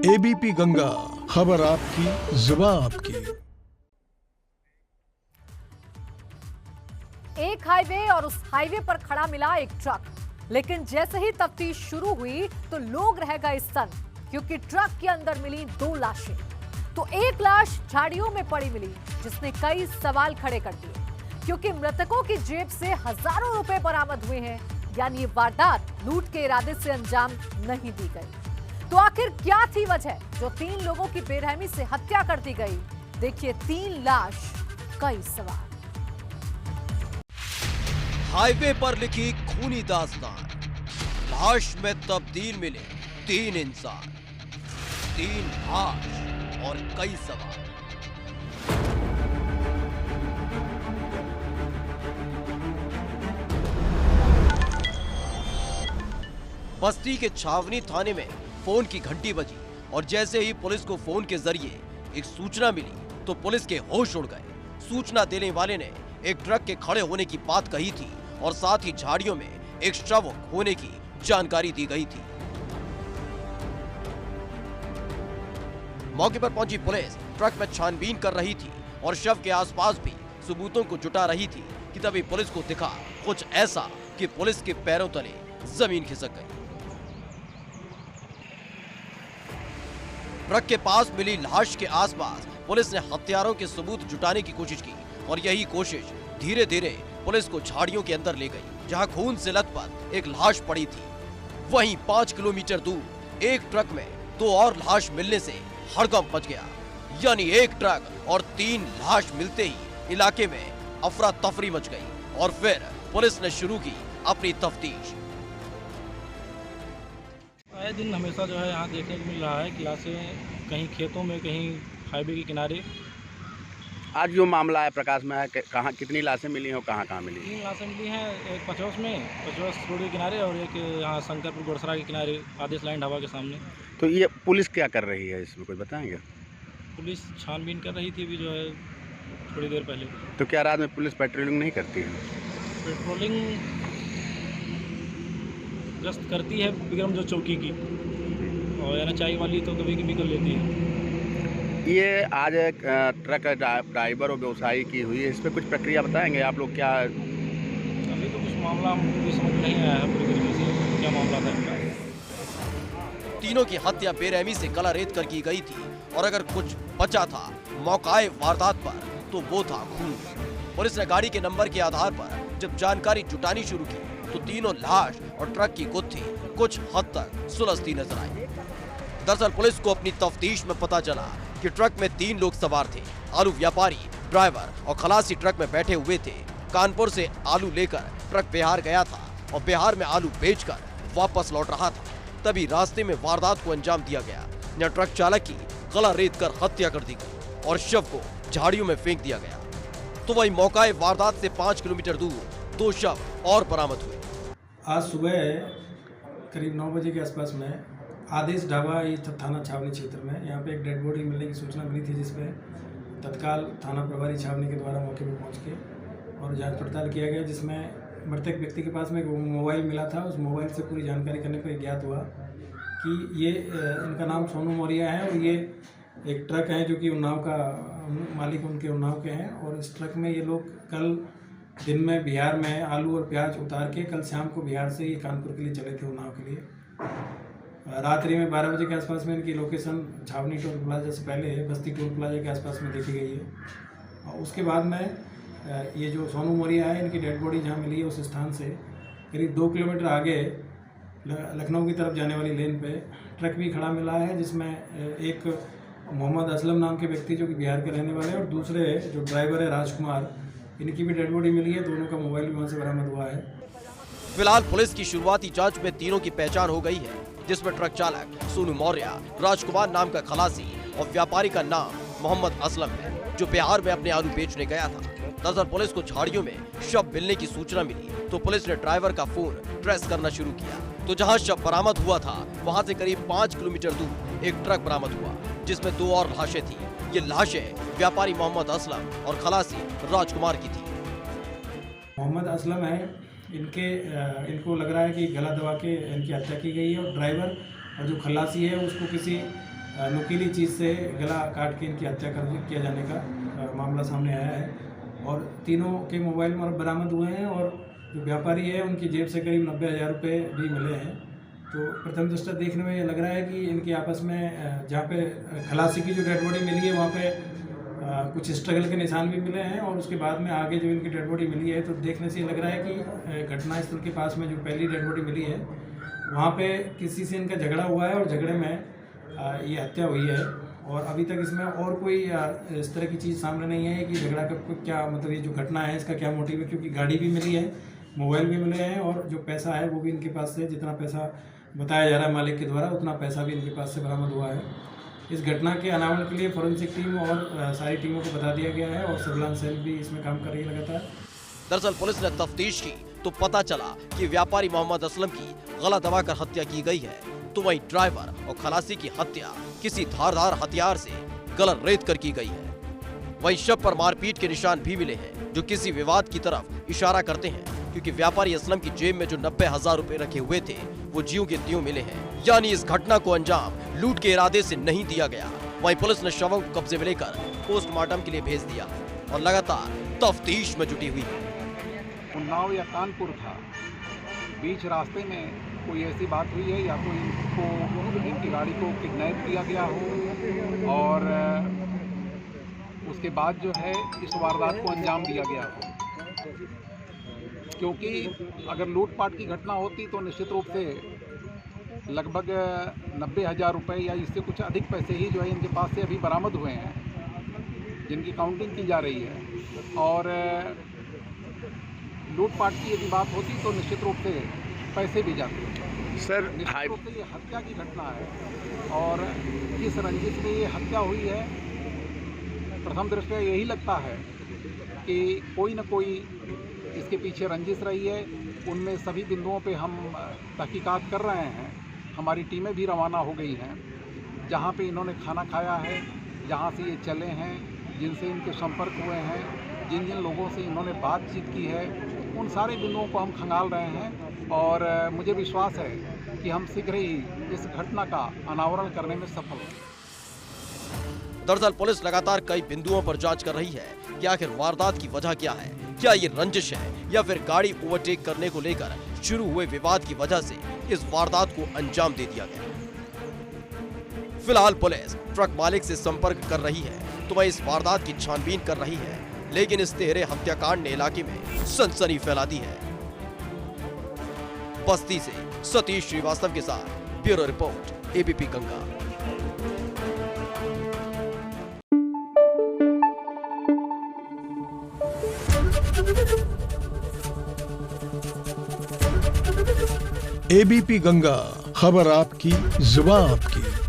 ABP Ganga, खबर आपकी, जुबान आपकी। एक हाईवे और उस हाईवे पर खड़ा मिला एक ट्रक, लेकिन जैसे ही तफ्तीश शुरू हुई तो लोग रह गए सन्न, क्योंकि ट्रक के अंदर मिली 2 लाशें। तो एक लाश झाड़ियों में पड़ी मिली, जिसने कई सवाल खड़े कर दिए, क्योंकि मृतकों की जेब से हजारों रुपए बरामद हुए हैं। यानी ये वारदात लूट के इरादे से अंजाम नहीं दी गई। तो आखिर क्या थी वजह जो 3 लोगों की बेरहमी से हत्या कर दी गई? देखिए, 3 लाश, कई सवाल। हाईवे पर लिखी खूनी दास्तान, लाश में तब्दील मिले 3 इंसान, 3 लाश और कई सवाल। बस्ती के छावनी थाने में फोन की घंटी बजी और जैसे ही पुलिस को फोन के जरिए एक सूचना मिली तो पुलिस के होश उड़ गए। सूचना देने वाले ने एक ट्रक के खड़े होने की बात कही थी और साथ ही झाड़ियों में एक शव होने की जानकारी दी गई थी। मौके पर पहुंची पुलिस ट्रक में छानबीन कर रही थी और शव के आसपास भी सबूतों को जुटा रही थी कि तभी पुलिस को दिखा कुछ ऐसा कि पुलिस के पैरों तले जमीन खिसक गई। ट्रक के पास मिली लाश के आसपास पुलिस ने हथियारों के सबूत जुटाने की कोशिश की और यही कोशिश धीरे धीरे पुलिस को झाड़ियों के अंदर ले गई, जहां खून से लथपथ एक लाश पड़ी थी। वहीं 5 किलोमीटर दूर एक ट्रक में 2 और लाश मिलने से हड़कंप मच गया। यानी एक ट्रक और 3 लाश मिलते ही इलाके में अफरा तफरी मच गई और फिर पुलिस ने शुरू की अपनी तफ्तीश। आए दिन हमेशा जो है यहाँ देखने को मिल रहा है कि लाशें कहीं खेतों में, कहीं हाईवे के किनारे। आज जो मामला है प्रकाश में है, कहाँ कितनी लाशें मिली हैं और कहाँ मिली? 3 लाशें मिली हैं, एक पचौस में, पचौस रोड के किनारे, और एक यहाँ शंकरपुर गोड़सरा के किनारे, आदेश लाइन ढाबा के सामने। तो ये पुलिस क्या कर रही है इसमें, कुछ बताएंगे? पुलिस छानबीन कर रही थी अभी जो है थोड़ी देर पहले। तो क्या रात में पुलिस पेट्रोलिंग नहीं करती है? पेट्रोलिंग गश्त करती है विक्रम जो चौकी की, और NHI वाली तो कभी कभी कर लेती है। ये आज एक ट्रक ड्राइवर और व्यवसायी की हुई है, इस पर कुछ प्रक्रिया बताएंगे आप लोग? क्या अभी तो कुछ मामला हमको समझ नहीं आया है पूरी तरीके से क्या मामला था इनका। तीनों की हत्या बेरहमी से गला रेत कर की गई थी और अगर कुछ बचा था मौकाए वारदात पर तो वो था खून। पुलिस ने गाड़ी के नंबर के आधार पर जब जानकारी जुटानी शुरू की तो तीनों लाश और ट्रक की गुत्थी कुछ हद तक सुलझती नजर आई। दरअसल पुलिस को अपनी तफ्तीश में पता चला कि ट्रक में 3 लोग सवार थे। आलू व्यापारी, ड्राइवर और खलासी ट्रक में बैठे हुए थे। कानपुर से आलू लेकर ट्रक बिहार गया था और बिहार में आलू बेचकर वापस लौट रहा था। तभी रास्ते में वारदात को अंजाम दिया गया, जहाँ ट्रक चालक की गला रेत कर हत्या कर दी गई और शव को झाड़ियों में फेंक दिया गया। तो वही मौकाए वारदात से 5 किलोमीटर दूर 2 शव और बरामद हुए। आज सुबह करीब 9 बजे के आसपास में आदेश ढाबा ये थाना छावनी क्षेत्र में यहाँ पे एक डेड बॉडी मिलने की सूचना मिली थी, जिस पे तत्काल थाना प्रभारी छावनी के द्वारा मौके पर पहुँच के और जांच पड़ताल किया गया, जिसमें मृतक व्यक्ति के पास में एक मोबाइल मिला था। उस मोबाइल से पूरी जानकारी करने पर ज्ञात हुआ कि ये इनका नाम सोनू मौर्य है और ये एक ट्रक है जो कि उन्नाव का मालिक उनके उन्नाव के हैं। और इस ट्रक में ये लोग कल दिन में बिहार में आलू और प्याज उतार के कल शाम को बिहार से ये कानपुर के लिए चले थे, उन्नाव के लिए। रात्रि में 12 बजे के आसपास में इनकी लोकेशन छावनी टोल प्लाजा से पहले बस्ती टोल प्लाजा के आसपास में देखी गई है। और उसके बाद में ये जो सोनू मौर्य है, इनकी डेड बॉडी जहाँ मिली है उस स्थान से करीब 2 किलोमीटर आगे लखनऊ की तरफ जाने वाली लेन पे ट्रक भी खड़ा मिला है, जिसमें एक मोहम्मद असलम नाम के व्यक्ति जो कि बिहार के रहने वाले हैं और दूसरे जो ड्राइवर है राजकुमार, इनकी भी डेड बॉडी मिली है। दोनों का मोबाइल भी वहाँ से बरामद हुआ है। फिलहाल पुलिस की शुरुआती जांच में तीनों की पहचान हो गई है, जिसमें ट्रक चालक सोनू मौर्य, राजकुमार नाम का खलासी और व्यापारी का नाम मोहम्मद असलम है, जो बिहार में अपने आलू बेचने गया था। दरअसल पुलिस को झाड़ियों में शव मिलने की सूचना मिली तो पुलिस ने ड्राइवर का फोन ट्रेस करना शुरू किया। तो जहां शव बरामद हुआ था वहां से करीब 5 किलोमीटर दूर एक ट्रक बरामद हुआ, जिसमें 2 और लाशें थी। ये लाशें व्यापारी मोहम्मद असलम और खलासी राजकुमार की थी। मोहम्मद असलम है, इनको लग रहा है कि गला दबा के इनकी हत्या की गई है और ड्राइवर और जो खलासी है उसको किसी नुकीली चीज़ से गला काट के इनकी हत्या किया जाने का मामला सामने आया है और तीनों के मोबाइल बरामद हुए हैं और जो व्यापारी है उनकी जेब से करीब 90,000 रुपये भी मिले हैं। तो प्रथम दृष्टया देखने में ये लग रहा है कि इनके आपस में जहाँ पे खलासी की जो डेड बॉडी मिली है वहाँ पे कुछ स्ट्रगल के निशान भी मिले हैं और उसके बाद में आगे जो इनकी डेड बॉडी मिली है तो देखने से ये लग रहा है कि घटनास्थल के पास में जो पहली डेड बॉडी मिली है वहाँ पे किसी से इनका झगड़ा हुआ है और झगड़े में ये हत्या हुई है और अभी तक इसमें और कोई इस तरह की चीज़ सामने नहीं है कि झगड़ा का क्या मतलब ये जो घटना है इसका क्या मोटिव है, क्योंकि गाड़ी भी मिली है, मोबाइल भी मिले हैं और जो पैसा है वो भी इनके पास से, जितना पैसा बताया जा रहा है मालिक के द्वारा उतना पैसा भी इनके पास से बरामद हुआ है। इस घटना के अनावरण के लिए फॉरेंसिक टीम और सारी टीमों को बता दिया गया है और सर्विलांस सेल भी इसमें काम कर रही है लगातार। दरअसल पुलिस ने तफ्तीश की तो पता चला कि व्यापारी मोहम्मद असलम की गला दबाकर हत्या की गई है, तो वहीं ड्राइवर और खलासी की हत्या किसी धारदार हथियार से गला रेत कर की गई है। वहीं शव पर मारपीट के निशान भी मिले हैं जो किसी विवाद की तरफ इशारा करते हैं, क्योंकि व्यापारी असलम की जेब में जो 90,000 रुपए रखे हुए थे वो ज्यों के त्यों मिले हैं, यानी इस घटना को अंजाम लूट के इरादे से नहीं दिया गया। वहीं पुलिस ने शवों को कब्जे में लेकर पोस्टमार्टम के लिए भेज दिया और लगातार तफ्तीश में जुटी हुई है। उन्नाव या कानपुर था, बीच रास्ते में कोई ऐसी बात हुई है या कोई इनकी गाड़ी को किडनैप किया गया हो और उसके बाद जो है इस वारदात को अंजाम दिया गया हो, क्योंकि अगर लूटपाट की घटना होती तो निश्चित रूप से लगभग 90,000 रुपये या इससे कुछ अधिक पैसे ही जो है इनके पास से अभी बरामद हुए हैं, जिनकी काउंटिंग की जा रही है। और लूटपाट की यदि बात होती तो निश्चित रूप से पैसे भी जाते हैं। सर निश्चित रूप से ये हत्या की घटना है और जिस रंजिश में ये हत्या हुई है, प्रथम दृष्टया यही लगता है कि कोई न कोई इसके पीछे रंजिश रही है। उनमें सभी बिंदुओं पे हम तहकीकात कर रहे हैं। हमारी टीमें भी रवाना हो गई हैं, जहाँ पे इन्होंने खाना खाया है, जहाँ से ये चले हैं, जिनसे इनके संपर्क हुए हैं, जिन जिन लोगों से इन्होंने बातचीत की है, उन सारे बिंदुओं को हम खंगाल रहे हैं और मुझे विश्वास है कि हम शीघ्र ही इस घटना का अनावरण करने में सफल होंगे। दरअसल पुलिस लगातार कई बिंदुओं पर जांच कर रही है कि आखिर वारदात की वजह क्या है। क्या ये रंजिश है या फिर गाड़ी ओवरटेक करने को लेकर शुरू हुए विवाद की वजह से इस वारदात को अंजाम दे दिया गया। फिलहाल पुलिस ट्रक मालिक से संपर्क कर रही है तो वह इस वारदात की छानबीन कर रही है, लेकिन इस तिहरे हत्याकांड ने इलाके में सनसनी फैला दी है। बस्ती से सतीश श्रीवास्तव के साथ bureau report, ABP Ganga. ABP Ganga, खबर आपकी, जुबान आपकी।